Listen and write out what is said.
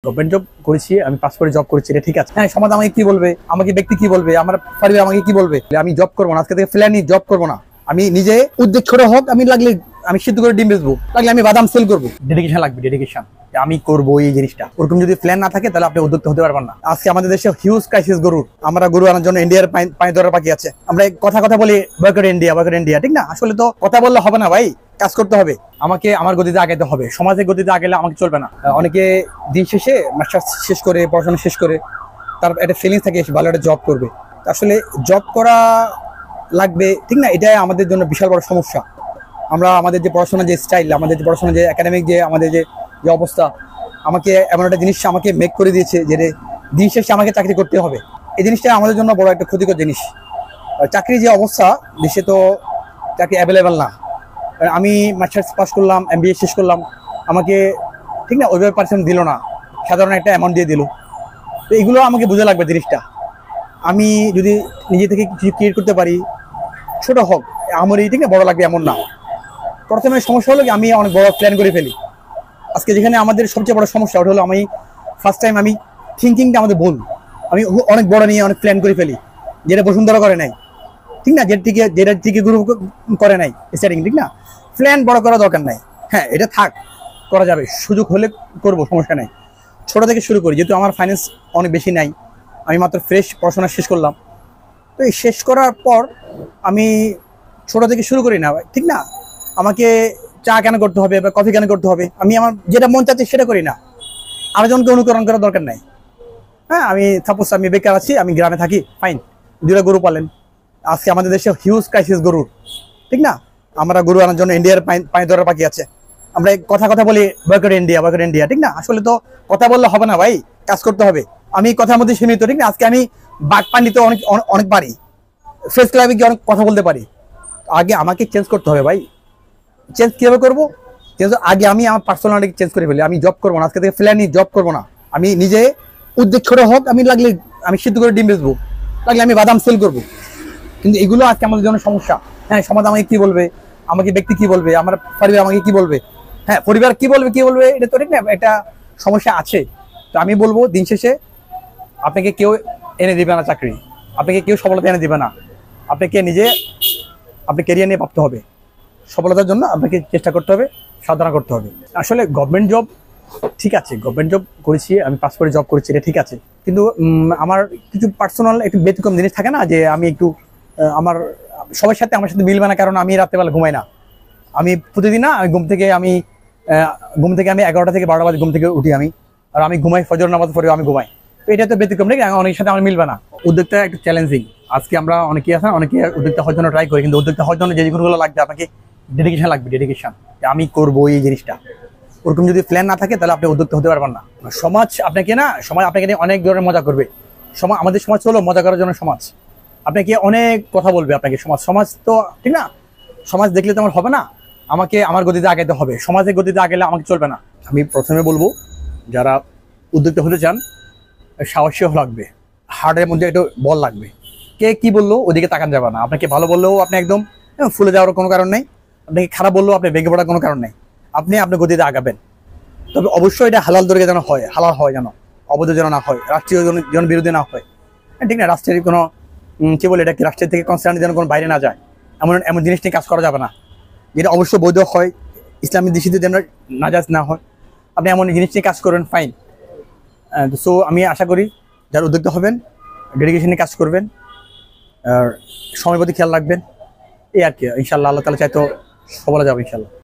Government job করেছি, আমি pass করে জব করেছি, এটা ঠিক আছে। হ্যাঁ, সমাজ আমাকে কি বলবে, আমাকে ব্যক্তি কি বলবে, আমার পরিবার আমাকে কি বলবে, আমি জব করবো না, আজকে থেকে ফ্ল্যানি জব করবো না। আমি নিজে উদ্যোগ ছোট হোক, আমি লাগলে আমি সিদ্ধ করে ডিম বেচবো, লাগলে আমি বাদাম সেল করবো। ডেডিকেশন লাগবে, ডেডিকেশন, আমি করবো এই জিনিসটা। ওরকম যদি প্ল্যান না থাকে তাহলে আপনি উদ্যোক্তা হতে পারবেন না। আজকে আমাদের দেশে হিউজ ক্রাইসিস গরুর, আমরা গরু আনার জন্য ইন্ডিয়ার পানি ধরার বাকি আছে। আমরা কথা বলি বয়কট ইন্ডিয়া, বয়কট ইন্ডিয়া, ঠিক না? আসলে তো কথা বললে হবে না ভাই, কাজ করতে হবে। আমাকে আমার গতিতে আগাইতে হবে, সমাজের গতিতে আগাইলে আমাকে চলবে না। অনেকে দিন শেষে মাস্টার্স শেষ করে, পড়াশোনা শেষ করে তার একটা ফিলিংস থাকে ভালো একটা জব করবে। আসলে জব করা লাগবে, ঠিক না? এটাই আমাদের জন্য বিশাল বড় সমস্যা। আমরা আমাদের যে পড়াশোনার যে স্টাইল, আমাদের যে পড়াশোনার যে একাডেমিক যে আমাদের যে অবস্থা, আমাকে এমন একটা জিনিস আমাকে মেক করে দিয়েছে যে দিন শেষে আমাকে চাকরি করতে হবে। এই জিনিসটা আমাদের জন্য বড় একটা ক্ষতিকর জিনিস। চাকরির যে অবস্থা দেশে, তো চাকরি অ্যাভেলেবেল না। আমি মাস্টার্স পাস করলাম, MBA শেষ করলাম, আমাকে ঠিক না ওইভাবে পার্সেন্ট দিল না, সাধারণ একটা অ্যামাউন্ট দিয়ে দিল। তো এগুলো আমাকে বোঝা লাগবে জিনিসটা। আমি যদি নিজে থেকে কিছু ক্রিয়েট করতে পারি, ছোট হোক আমারই, ঠিক না, বড় লাগবে এমন না। প্রথমে সমস্যা হলো কি, আমি অনেক বড় প্ল্যান করে ফেলি। আজকে যেখানে আমাদের সবচেয়ে বড় সমস্যা ওটা হলো, আমি ফার্স্ট টাইম আমি থিঙ্কিংটা আমাদের ভুল। আমি অনেক বড় নিয়ে অনেক প্ল্যান করে ফেলি, যেটা বসুন্ধরা করে নাই, ঠিক না, যেটা টিকে গ্রুপ করে নাই স্টার্টিং, ঠিক না? প্ল্যান বড় করা দরকার নাই। হ্যাঁ, এটা থাক, করা যাবে, সুযোগ হলে করবো, সমস্যা নেই। ছোট থেকে শুরু করি, যেহেতু আমার ফাইন্যান্স অনেক বেশি নাই, আমি মাত্র ফ্রেশ পড়াশোনা শেষ করলাম। তো এই শেষ করার পর আমি ছোট থেকে শুরু করি না, ঠিক না? আমাকে চা কেন করতে হবে বা কফি কেন করতে হবে? আমি আমার যেটা মন চাচ্ছে সেটা করি না, আরেকজনকে অনুকরণ করার দরকার নাই। হ্যাঁ, আমি সাপোজ আমি বেকার আছি, আমি গ্রামে থাকি, ফাইন, দুটা গরু পালেন। আজকে আমাদের দেশে হিউজ ক্রাইসিস গরুর, ঠিক না? আমরা গরু আনার জন্য ইন্ডিয়ার পানি ধরার বাকি আছে। আমরা কথা বলি বয়কট ইন্ডিয়া, বয়কট ইন্ডিয়া, ঠিক না? আসলে তো কথা বললে হবে না ভাই, কাজ করতে হবে। আমি কথার মধ্যে সীমিত, ঠিক না? আজকে আমি বাঘ পানিতে অনেক অনেক পারি, ফেস ক্লাবে গিয়ে অনেক কথা বলতে পারি। আগে আমাকে চেঞ্জ করতে হবে ভাই। চেঞ্জ কিভাবে করবো? চেঞ্জ আগে আমি আমার পার্সোনালিটি চেঞ্জ করে ফেলি। আমি জব করবো না, আজকে থেকে ফ্ল্যানি জব করবো না। আমি নিজে উদ্যোগ ছোট হোক, আমি লাগলে আমি সিদ্ধ করে ডিম বেচবো, লাগলে আমি বাদাম সেল করবো। কিন্তু এগুলো আজকে আমাদের জন্য সমস্যা। হ্যাঁ, সমাজ আমাকে কি বলবে, আমাকে ব্যক্তি কি বলবে, আমার পরিবার আমাকে কি বলবে। হ্যাঁ, পরিবার কি বলবে এটা তো ঠিক না, এটা সমস্যা আছে। তো আমি বলবো, দিন শেষে আপনাকে কেউ এনে দিবে না চাকরি, আপনাকে কেউ সফলতা এনে দিবে না। আপনাকে নিজে আপনি ক্যারিয়ার নিয়ে ভাবতে হবে। সফলতার জন্য আপনাকে চেষ্টা করতে হবে, সাধনা করতে হবে। আসলে গভর্নমেন্ট জব ঠিক আছে, গভর্নমেন্ট জব করেছি, আমি পাস করে জব করেছি, এটা ঠিক আছে। কিন্তু আমার কিছু পার্সোনাল একটু ব্যতিক্রম জিনিস থাকে না, যে আমি একটু আমার সবার সাথে আমার সাথে মিলবে না, কারণ আমি রাত্রেবেলা ঘুমাই না। আমি প্রতিদিন না, আমি ঘুম থেকে আমি 11টা থেকে 12টা বাজে ঘুম থেকে উঠি আমি, আর আমি ঘুমাই ফজর নামাজ পড়ে আমি ঘুমাই। তো এটা তো ব্যতিক্রম নাকি, অনেকের সাথে আমার মিলবে না। উদ্যোক্তা একটু চ্যালেঞ্জিং। আজকে আমরা অনেকেই আছেন, অনেকে উদ্যোক্তা হওয়ার জন্য ট্রাই করি, কিন্তু উদ্যোক্তা হওয়ার জন্য যে জিনিসগুলো লাগবে, আপনাকে ডেডিকেশন লাগবে, ডেডিকেশন, আমি করবো এই জিনিসটা। ওরকম যদি প্ল্যান না থাকে তাহলে আপনি উদ্যোক্তা হতে পারবেন না। সমাজ আপনাকে নিয়ে অনেক ধরনের মজা করবে। আমাদের সমাজ হলো মজা করার জন্য সমাজ। আপনাকে অনেক কথা বলবে, আপনাকে সমাজ তো ঠিক না, সমাজ দেখলে তো আমার হবে না, আমাকে আমার গতিতে আগাইতে হবে। সমাজের গতিতে আগাইলে আমাকে চলবে না। আমি প্রথমে বলবো, যারা উদ্যোক্তা হতে চান, সাহসীও লাগবে, হার্টের মধ্যে একটু বল লাগবে। কে কি বললো ওদিকে তাকান যাবে না। আপনাকে ভালো বললেও আপনি একদম ফুলে যাওয়ার কোনো কারণ নেই, আপনাকে খারাপ বললেও আপনি ভেঙে পড়ার কোনো কারণ নেই। আপনি আপনার গতিতে আগাবেন, তবে অবশ্যই এটা হালাল দরজা যেন হয়, হালাল হয় যেন, অবৈধ যেন না হয়, রাষ্ট্রীয় জন বিরোধী না হয়, ঠিক না? রাষ্ট্রের কোনো কি বলে এটাকে, রাষ্ট্রের থেকে কনসার্ন যেন কোনো বাইরে না যায়, এমন জিনিস নিয়ে কাজ করা যাবে না। যেটা অবশ্যই বৈধ হয়, ইসলামী দৃষ্টিতে যেন নাজায়েজ না হয়, আপনি এমন জিনিস নিয়ে কাজ করবেন, ফাইন। সো আমি আশা করি যারা উদ্যোক্তা হবেন, ডেডিকেশন নিয়ে কাজ করবেন, আর সময় প্রতি খেয়াল রাখবেন, এই আর কি। ইনশাআল্লাহ আল্লাহ তাআলা চাইতো সফল যাবে ইনশাআল্লাহ।